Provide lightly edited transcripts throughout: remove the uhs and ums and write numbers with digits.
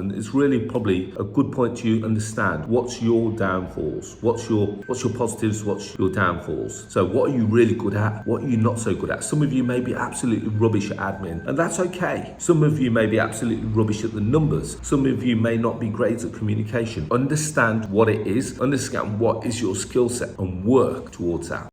And it's really probably a good point to understand what's your downfalls, what's your positives, what's your downfalls. So what are you really good at? What are you not so good at? Some of you may be absolutely rubbish at admin, and that's okay. Some of you may be absolutely rubbish at the numbers. Some of you may not be great at communication. Understand what it is, understand what is your skill set, and work towards that.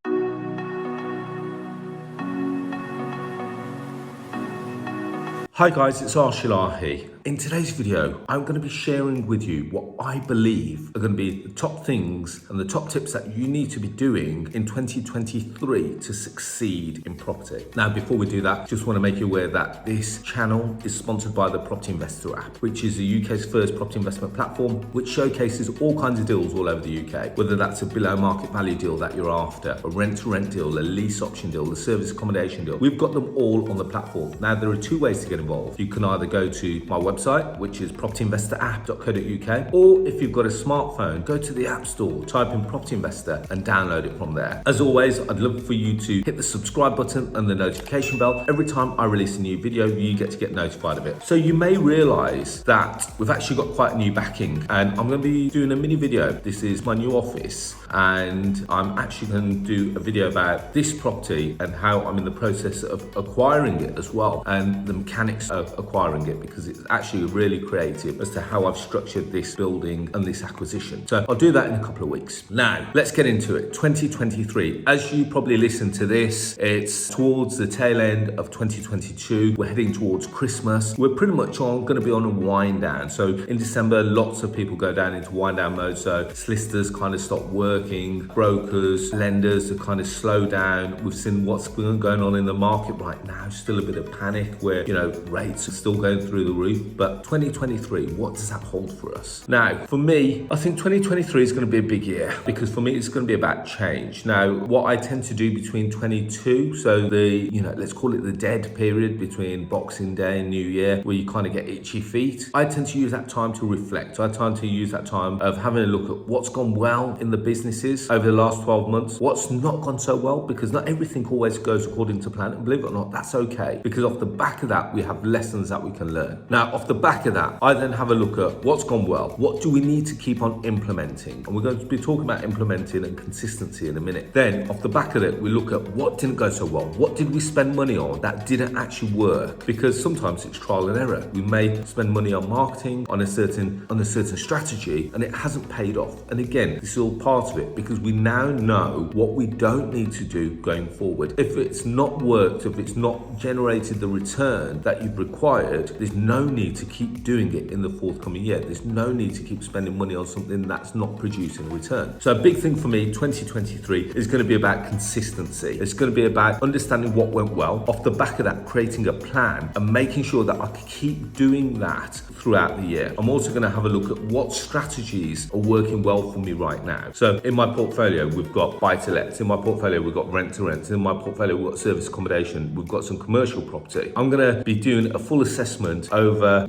Hi guys, it's Arsh. In today's video, I'm going to be sharing with you what I believe are going to be the top things and the top tips that you need to be doing in 2023 to succeed in property. Now, before we do that, just want to make you aware that this channel is sponsored by the Property Investor app, which is the UK's first property investment platform, which showcases all kinds of deals all over the UK, whether that's a below market value deal that you're after, a rent to rent deal, a lease option deal, a service accommodation deal. We've got them all on the platform. Now, there are two ways to get involved. You can either go to my website, which is propertyinvestorapp.co.uk, or if you've got a smartphone, go to the App Store, type in Property Investor and download it from there. As always, I'd love for you to hit the subscribe button and the notification bell. Every time I release a new video, you get notified of it. So you may realize that we've actually got quite a new backing, and I'm going to be doing a mini video. This is my new office, and I'm actually going to do a video about this property and how I'm in the process of acquiring it as well, and the mechanics of acquiring it, because it's actually really creative as to how I've structured this building and this acquisition. So I'll do that in a couple of weeks. Now, let's get into it. 2023. As you probably listen to this, it's towards the tail end of 2022. We're heading towards Christmas. We're pretty much going to be on a wind down. So in December, lots of people go down into wind down mode. So solicitors kind of stop working, brokers, lenders are kind of slow down. We've seen what's going on in the market right now. Still a bit of panic where, rates are still going through the roof. But 2023, what does that hold for us? Now, for me, I think 2023 is going to be a big year, because for me, it's going to be about change. Now, what I tend to do between 22, so the, let's call it the dead period between Boxing Day and New Year, where you kind of get itchy feet, I tend to use that time to reflect. I tend to use that time of having a look at what's gone well in the businesses over the last 12 months, what's not gone so well, because not everything always goes according to plan. And believe it or not, that's okay, because off the back of that, we have lessons that we can learn. Now, off the back of that, I then have a look at what's gone well. What do we need to keep on implementing? And we're going to be talking about implementing and consistency in a minute. Then off the back of it, we look at what didn't go so well. What did we spend money on that didn't actually work? Because sometimes it's trial and error. We may spend money on marketing, on a certain strategy, and it hasn't paid off. And again, this is all part of it, because we now know what we don't need to do going forward. If it's not worked, if it's not generated the return that you've required, there's no need to keep doing it in the forthcoming year. There's no need to keep spending money on something that's not producing a return. So a big thing for me, 2023, is going to be about consistency. It's going to be about understanding what went well. Off the back of that, creating a plan and making sure that I can keep doing that throughout the year. I'm also going to have a look at what strategies are working well for me right now. So in my portfolio, we've got buy-to-lets. In my portfolio, we've got rent-to-rent. In my portfolio, we've got service accommodation. We've got some commercial property. I'm going to be doing a full assessment over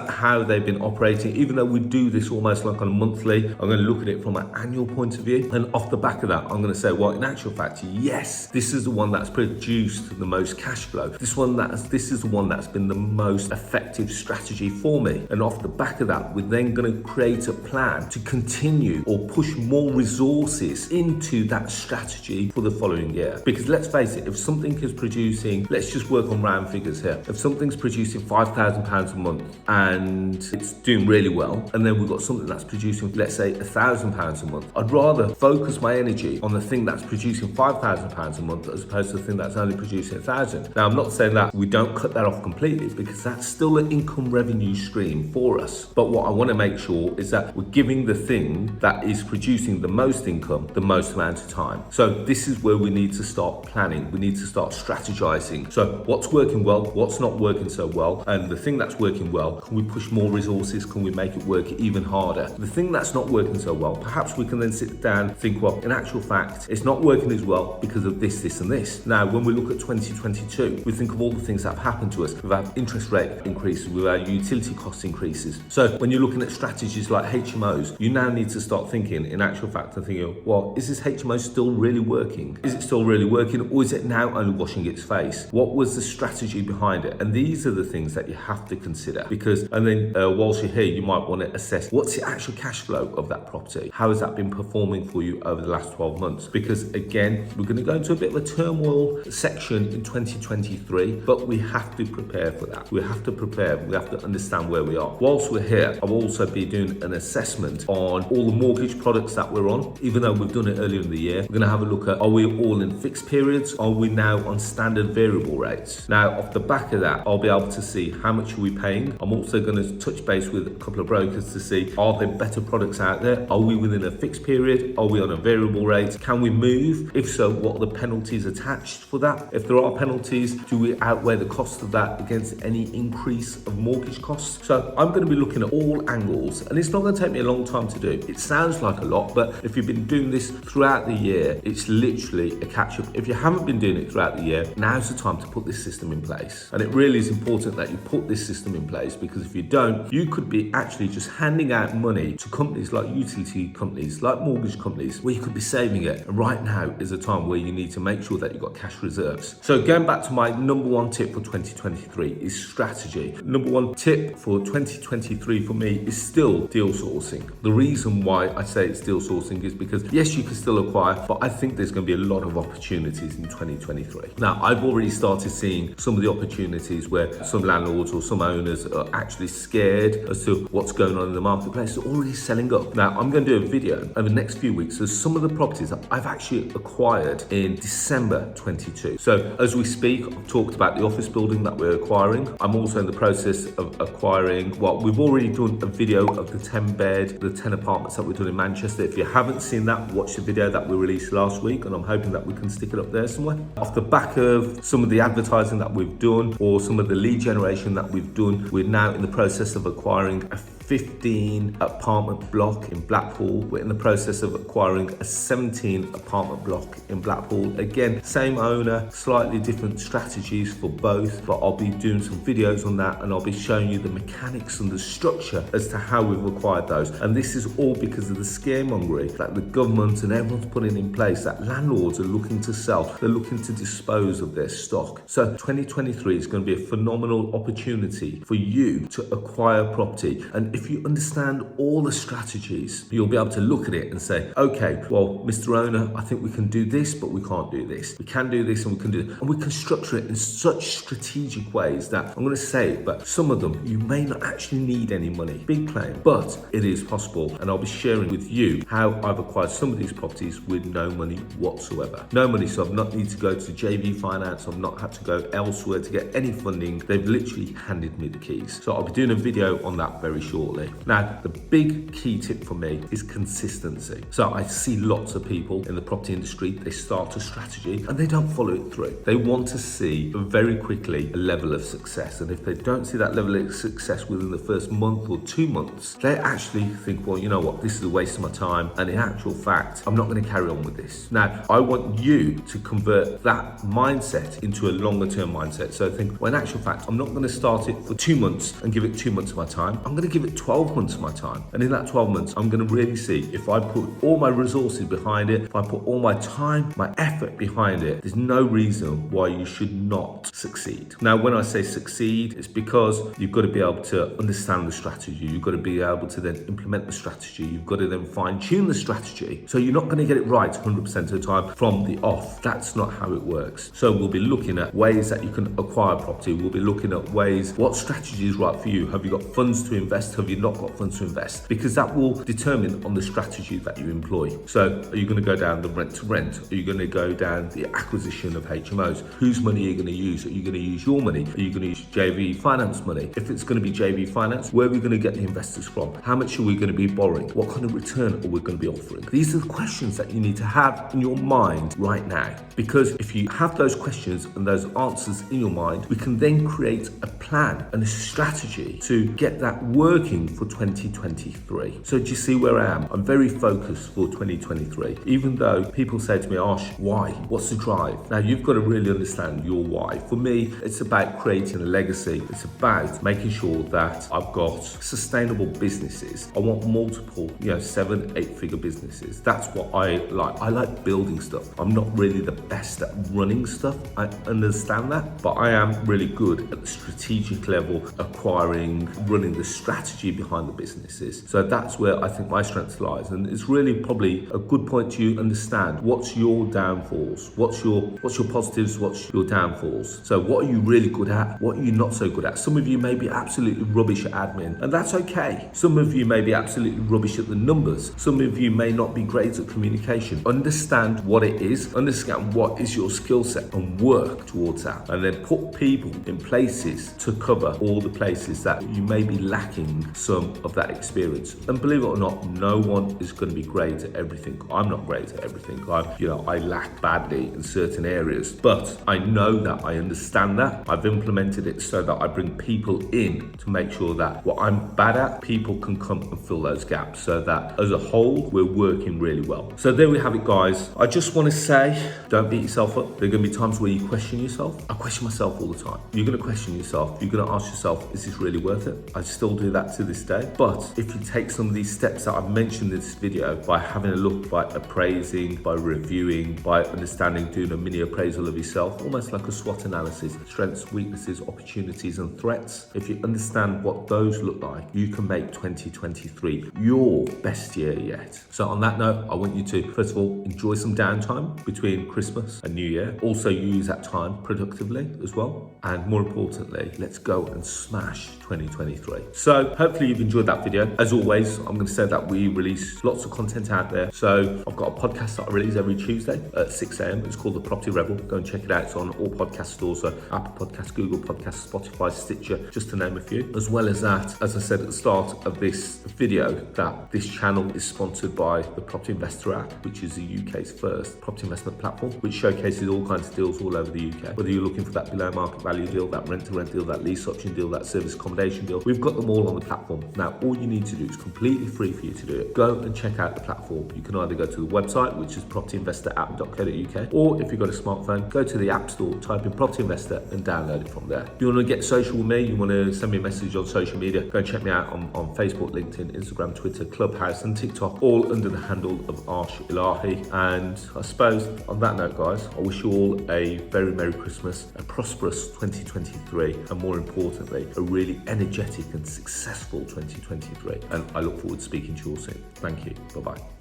how they've been operating. Even though we do this almost like on a monthly, I'm going to look at it from an annual point of view. And off the back of that, I'm going to say, well, in actual fact, yes, this is the one that's produced the most cash flow. This is the one that's been the most effective strategy for me. And off the back of that, we're then going to create a plan to continue or push more resources into that strategy for the following year. Because let's face it, if something is producing, let's just work on round figures here. If something's producing £5,000 a month and it's doing really well, and then we've got something that's producing, let's say, £1,000 a month, I'd rather focus my energy on the thing that's producing £5,000 a month as opposed to the thing that's only producing £1,000. Now, I'm not saying that we don't cut that off completely, because that's still an income revenue stream for us. But what I want to make sure is that we're giving the thing that is producing the most income the most amount of time. So this is where we need to start planning. We need to start strategizing. So what's working well, what's not working so well, and the thing that's working well, can we push more resources? Can we make it work even harder? The thing that's not working so well, perhaps we can then sit down and think, well, in actual fact, it's not working as well because of this, this, and this. Now, when we look at 2022, we think of all the things that have happened to us. We've had interest rate increases, we've had utility cost increases. So when you're looking at strategies like HMOs, you now need to start thinking, in actual fact, and thinking, well, is this HMO still really working? Is it still really working, or is it now only washing its face? What was the strategy behind it? And these are the things that you have to consider. consider, because, and then whilst you're here, you might want to assess what's the actual cash flow of that property. How has that been performing for you over the last 12 months? Because again, we're going to go into a bit of a turmoil section in 2023, but we have to prepare for that. We have to prepare. We have to understand where we are. Whilst we're here, I'll also be doing an assessment on all the mortgage products that we're on. Even though we've done it earlier in the year, we're going to have a look at, are we all in fixed periods? Are we now on standard variable rates? Now, off the back of that, I'll be able to see how much are we paying. I'm also going to touch base with a couple of brokers to see, are there better products out there? Are we within a fixed period? Are we on a variable rate? Can we move? If so, what are the penalties attached for that? If there are penalties, do we outweigh the cost of that against any increase of mortgage costs? So I'm going to be looking at all angles, and it's not going to take me a long time to do. It sounds like a lot, but if you've been doing this throughout the year, it's literally a catch-up. If you haven't been doing it throughout the year, now's the time to put this system in place. And it really is important that you put this system in place, because if you don't, you could be actually just handing out money to companies like utility companies, like mortgage companies, where you could be saving it. And right now is a time where you need to make sure that you've got cash reserves. So going back to my number one tip for 2023 is strategy. Number one tip for 2023 for me is still deal sourcing. The reason why I say it's deal sourcing is because yes, you can still acquire, but I think there's going to be a lot of opportunities in 2023. Now, I've already started seeing some of the opportunities where some landlords or some owners are actually scared as to what's going on in the marketplace. They're already selling up. Now, I'm going to do a video over the next few weeks. So some of the properties that I've actually acquired in December 22. So as we speak, I've talked about the office building that we're acquiring. I'm also in the process of acquiring, well, we've already done a video of the 10 bed, the 10 apartments that we're doing in Manchester. If you haven't seen that, watch the video that we released last week, and I'm hoping that we can stick it up there somewhere. Off the back of some of the advertising that we've done, or some of the lead generation that we've done, we're now in the process of acquiring a 15 apartment block in Blackpool. We're in the process of acquiring a 17 apartment block in Blackpool. Again, same owner, slightly different strategies for both, but I'll be doing some videos on that, and I'll be showing you the mechanics and the structure as to how we've acquired those. And this is all because of the scaremongery that the government and everyone's putting in place, that landlords are looking to sell, they're looking to dispose of their stock. So 2023 is going to be a phenomenal opportunity for you to acquire property. And if you understand all the strategies, you'll be able to look at it and say, okay, well, Mr. Owner, I think we can do this, but we can't do this. We can do this and we can do it. And we can structure it in such strategic ways that I'm going to say it, but some of them, you may not actually need any money. Big claim, but it is possible. And I'll be sharing with you how I've acquired some of these properties with no money whatsoever. No money, so I've not need to go to JV Finance. I've not had to go elsewhere to get any funding. They've literally handed me the keys. So I'll be doing a video on that very shortly. Now, the big key tip for me is consistency. So I see lots of people in the property industry, they start a strategy and they don't follow it through. They want to see very quickly a level of success. And if they don't see that level of success within the first month or 2 months, they actually think, well, you know what, this is a waste of my time. And in actual fact, I'm not going to carry on with this. Now, I want you to convert that mindset into a longer term mindset. So I think, well, in actual fact, I'm not going to start it for 2 months and give it 2 months of my time. I'm going to give it 12 months of my time. And in that 12 months, I'm going to really see if I put all my resources behind it, if I put all my time, my effort behind it, there's no reason why you should not succeed. Now, when I say succeed, it's because you've got to be able to understand the strategy. You've got to be able to then implement the strategy. You've got to then fine tune the strategy. So you're not going to get it right 100% of the time from the off. That's not how it works. So we'll be looking at ways that you can acquire property. We'll be looking at ways, what strategy is right for you? Have you got funds to invest? Have you not got funds to invest? Because that will determine on the strategy that you employ. So are you going to go down the rent to rent? Are you going to go down the acquisition of HMOs? Whose money are you going to use? Are you going to use your money? Are you going to use JV finance money? If it's going to be JV finance, where are we going to get the investors from? How much are we going to be borrowing? What kind of return are we going to be offering? These are the questions that you need to have in your mind right now. Because if you have those questions and those answers in your mind, we can then create a plan and a strategy to get that working working for 2023. So do you see where I am? I'm very focused for 2023. Even though people say to me, Arsh, why? What's the drive? Now you've got to really understand your why. For me, it's about creating a legacy. It's about making sure that I've got sustainable businesses. I want multiple, 7, 8 figure businesses. That's what I like. I like building stuff. I'm not really the best at running stuff. I understand that, but I am really good at the strategic level, acquiring, running the strategy behind the businesses. So that's where I think my strength lies. And it's really probably a good point to understand what's your downfalls, what's your positives, what's your downfalls. So what are you really good at? What are you not so good at? Some of you may be absolutely rubbish at admin, and that's okay. Some of you may be absolutely rubbish at the numbers. Some of you may not be great at communication. Understand what it is, understand what is your skill set, and work towards that. And then put people in places to cover all the places that you may be lacking some of that experience. And believe it or not, no one is going to be great at everything. I'm not great at everything. I lack badly in certain areas, but I know that, I understand that. I've implemented it so that I bring people in to make sure that what I'm bad at, people can come and fill those gaps, so that as a whole, we're working really well. So there we have it, guys. I just want to say, don't beat yourself up. There are going to be times where you question yourself. I question myself all the time. You're going to question yourself. You're going to ask yourself, is this really worth it? I still do that to this day. But if you take some of these steps that I've mentioned in this video, by having a look, by appraising, by reviewing, by understanding, doing a mini appraisal of yourself, almost like a SWOT analysis, strengths, weaknesses, opportunities, and threats. If you understand what those look like, you can make 2023 your best year yet. So on that note, I want you to, first of all, enjoy some downtime between Christmas and New Year. Also use that time productively as well. And more importantly, let's go and smash 2023. So hopefully you've enjoyed that video. As always, I'm going to say that we release lots of content out there. So I've got a podcast that I release every Tuesday at 6 a.m. It's called The Property Rebel. Go and check it out. It's on all podcast stores, so Apple Podcasts, Google Podcasts, Spotify, Stitcher, just to name a few. As well as that, as I said at the start of this video, that this channel is sponsored by the Property Investor app, which is the UK's first property investment platform, which showcases all kinds of deals all over the UK. Whether you're looking for that below market value deal, that rent to rent deal, that lease option deal, that service accommodation deal, we've got them all on the platform. Now, all you need to do is completely free for you to do it. Go and check out the platform. You can either go to the website, which is propertyinvestораpp.co.uk, or if you've got a smartphone, go to the App Store, type in Property Investor and download it from there. If you want to get social with me, you want to send me a message on social media, go and check me out on Facebook, LinkedIn, Instagram, Twitter, Clubhouse and TikTok, all under the handle of Arsh Ilahi. And I suppose on that note, guys, I wish you all a very Merry Christmas, a prosperous 2023, and more importantly, a really energetic and successful 2023. And I look forward to speaking to you all soon. Thank you. Bye-bye.